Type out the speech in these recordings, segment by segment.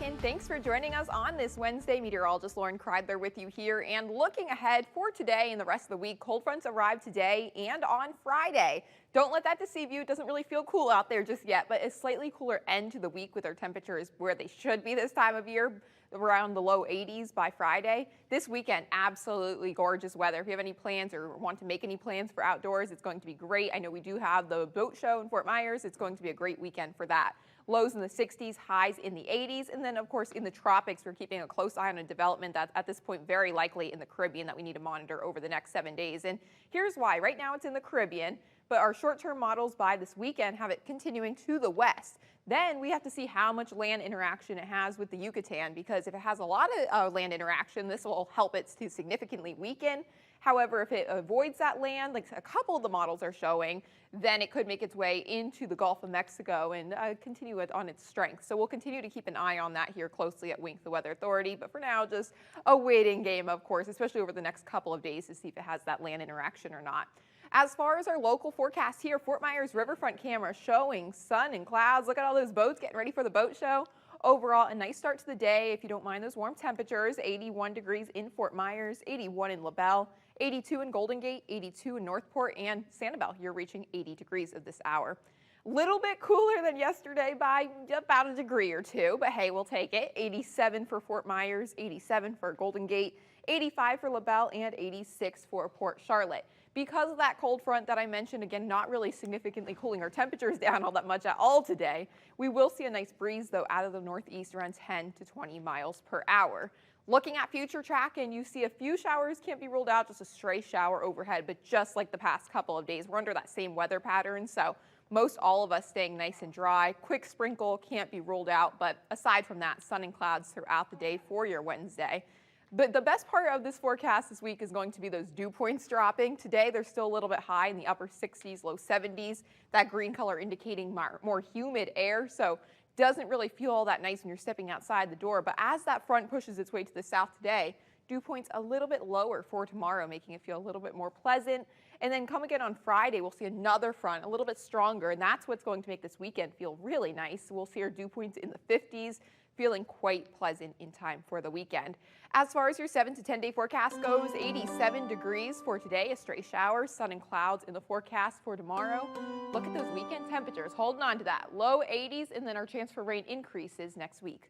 and thanks for joining us on this Wednesday. Meteorologist Lauren Kreidler with you here, and looking ahead for today and the rest of the week. Cold fronts arrive today and on Friday. Don't let that deceive you. It doesn't really feel cool out there just yet, but a slightly cooler end to the week with our temperatures where they should be this time of year, around the low 80s by Friday. This weekend, absolutely gorgeous weather. If you have any plans or want to make any plans for outdoors, it's going to be great. I know we do have the boat show in Fort Myers. It's going to be a great weekend for that. Lows in the 60s, highs in the 80s, and then of course in the tropics, we're keeping a close eye on a development that's at this point very likely in the Caribbean that we need to monitor over the next 7 days. And here's why. Right now it's in the Caribbean, but our short-term models by this weekend have it continuing to the west. Then we have to see how much land interaction it has with the Yucatan, because if it has a lot of land interaction, this will help it to significantly weaken. However, if it avoids that land, like a couple of the models are showing, then it could make its way into the Gulf of Mexico and continue it on its strength. So we'll continue to keep an eye on that here closely at Wink, the Weather Authority. But for now, just a waiting game, of course, especially over the next couple of days to see if it has that land interaction or not. As far as our local forecast here, Fort Myers riverfront camera showing sun and clouds. Look at all those boats getting ready for the boat show. Overall, a nice start to the day if you don't mind those warm temperatures. 81 degrees in Fort Myers, 81 in LaBelle, 82 in Golden Gate, 82 in Northport, and Sanibel. You're reaching 80 degrees at this hour. Little bit cooler than yesterday by about a degree or two, but hey, we'll take it. 87 for Fort Myers, 87 for Golden Gate, 85 for LaBelle, and 86 for Port Charlotte. Because of that cold front that I mentioned, again, not really significantly cooling our temperatures down all that much at all today, we will see a nice breeze, though, out of the northeast around 10 to 20 miles per hour. Looking at future tracking, you see a few showers can't be ruled out, just a stray shower overhead, but just like the past couple of days, we're under that same weather pattern, so most all of us staying nice and dry. Quick sprinkle can't be ruled out, but aside from that, sun and clouds throughout the day for your Wednesday. But the best part of this forecast this week is going to be those dew points dropping. Today, they're still a little bit high in the upper 60s, low 70s. That green color indicating more humid air, so doesn't really feel all that nice when you're stepping outside the door. But as that front pushes its way to the south today, dew points a little bit lower for tomorrow, making it feel a little bit more pleasant. And then come again on Friday, we'll see another front, a little bit stronger, and that's what's going to make this weekend feel really nice. We'll see our dew points in the 50s, feeling quite pleasant in time for the weekend. As far as your 7 to 10 day forecast goes, 87 degrees for today, a stray shower, sun and clouds in the forecast for tomorrow. Look at those weekend temperatures, holding on to that. Low 80s, and then our chance for rain increases next week.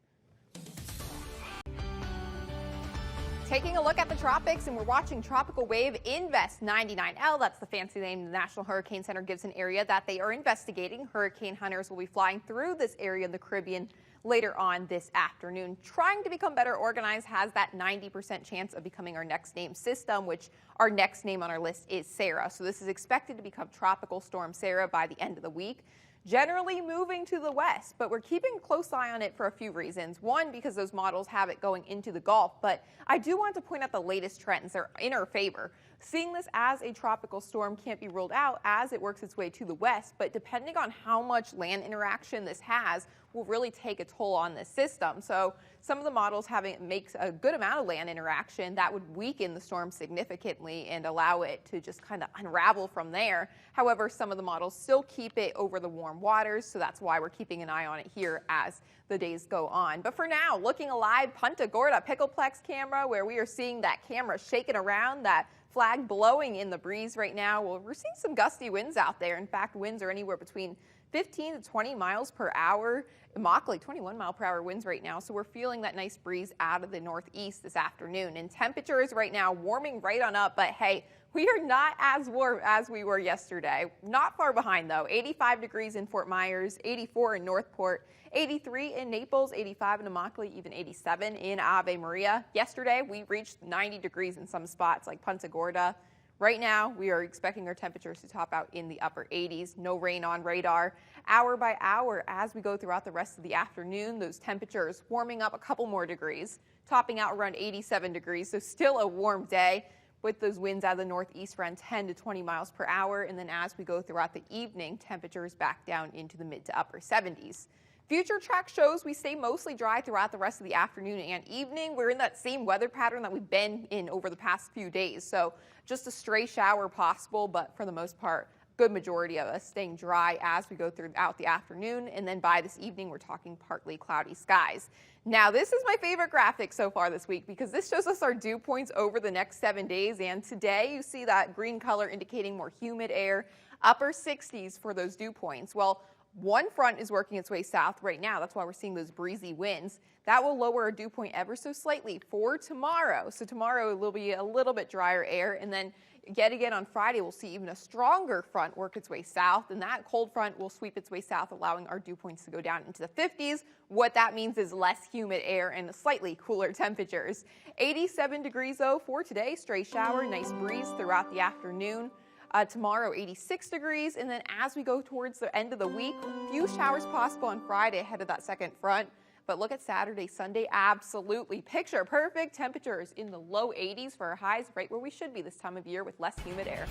Taking a look at the tropics, and we're watching Tropical Wave Invest 99L. That's the fancy name the National Hurricane Center gives an area that they are investigating. Hurricane hunters will be flying through this area in the Caribbean later on this afternoon. Trying to become better organized has that 90% chance of becoming our next name system, which our next name on our list is Sarah. So this is expected to become Tropical Storm Sarah by the end of the week. Generally moving to the west, but we're keeping a close eye on it for a few reasons. One, because those models have it going into the Gulf, but I do want to point out the latest trends. They're in our favor. Seeing this as a tropical storm can't be ruled out as it works its way to the west, but depending on how much land interaction this has will really take a toll on this system. So some of the models makes a good amount of land interaction that would weaken the storm significantly and allow it to just kind of unravel from there. However, some of the models still keep it over the warm waters, so that's why we're keeping an eye on it here as the days go on. But for now, looking alive, Punta Gorda Pickleplex camera, where we are seeing that camera shaking around, that flag blowing in the breeze right now. Well, we're seeing some gusty winds out there. In fact, winds are anywhere between 15 to 20 miles per hour. Immokalee, 21 mile per hour winds right now. So we're feeling that nice breeze out of the northeast this afternoon. And temperatures right now warming right on up. But hey, we are not as warm as we were yesterday. Not far behind though. 85 degrees in Fort Myers, 84 in Northport, 83 in Naples, 85 in Immokalee, even 87 in Ave Maria. Yesterday, we reached 90 degrees in some spots like Punta Gorda. Right now, we are expecting our temperatures to top out in the upper 80s. No rain on radar. Hour by hour, as we go throughout the rest of the afternoon, those temperatures warming up a couple more degrees, topping out around 87 degrees. So still a warm day with those winds out of the northeast around 10 to 20 miles per hour. And then as we go throughout the evening, temperatures back down into the mid to upper 70s. Future track shows we stay mostly dry throughout the rest of the afternoon and evening. We're in that same weather pattern that we've been in over the past few days. So just a stray shower possible, but for the most part, good majority of us staying dry as we go throughout the afternoon. And then by this evening, we're talking partly cloudy skies. Now, this is my favorite graphic so far this week because this shows us our dew points over the next 7 days. And today you see that green color indicating more humid air, upper 60s for those dew points. Well, one front is working its way south right now. That's why we're seeing those breezy winds. That will lower our dew point ever so slightly for tomorrow. So tomorrow will be a little bit drier air, and then yet again on Friday we'll see even a stronger front work its way south, and that cold front will sweep its way south, allowing our dew points to go down into the 50s. What that means is less humid air and slightly cooler temperatures. 87 degrees though for today, stray shower, nice breeze throughout the afternoon. Tomorrow 86 degrees, and then as we go towards the end of the week, a few showers possible on Friday ahead of that second front. But look at Saturday, Sunday, absolutely picture perfect temperatures in the low 80s for our highs, right where we should be this time of year with less humid air.